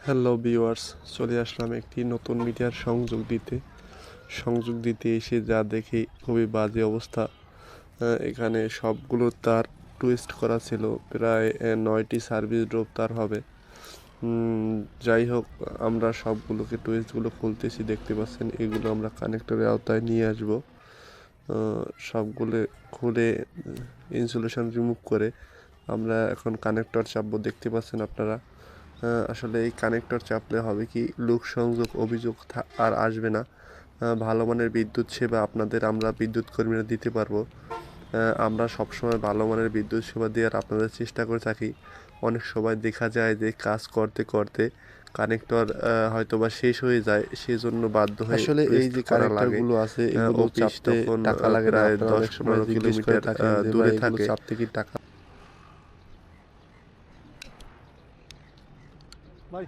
Hello viewers, চলে আসলাম একটি নতুন মিডিয়ার সংযোগ দিতে এসে যা দেখি খুবই বাজে অবস্থা। এখানে সবগুলো তার টুইস্ট করা ছিল, প্রায় 9টি সার্ভিস ড্রপ তার হবে। যাই হোক, আমরা সবগুলোকে টুইস্টগুলো খুলতেছি, দেখতে পাচ্ছেন এগুলো আমরা কানেক্টরের আওতায় নিয়ে আসব। সবগুলো খুলে ইনসুলেশন রিমুভ করে আমরা এখন কানেক্টর চাপবো, দেখতে পাচ্ছেন আপনারা। আসলে এই কানেক্টর চাপলে হবে কি, লোক সংযোগ অভিযোগ আর আসবে না। ভালো মানের বিদ্যুৎ সেবা আপনাদের আমরা বিদ্যুৎ কর্মীরা দিতে পারবো। আমরা সবসময় ভালো মানের বিদ্যুৎ সেবা দেওয়ার আপনাদের চেষ্টা করে থাকি। অনেক সময় দেখা যায় যে কাজ করতে করতে কানেক্টর হয়তো বা শেষ হয়ে যায়, সেজন্য বাধ্য হয়ে আসলে এই টুইস্ট যে করা লাগে। কানেক্টরগুলো আছে এগুলো অফিস চাপতে তখন টাকা লাগে না, প্রায় আপনারা অনেক সময় 10-15 জিজ্ঞেস করে কিলোমিটার থাকেন যে ভাই দূরে এগুলো থাকে। চাপতে কি টাকা। ভাই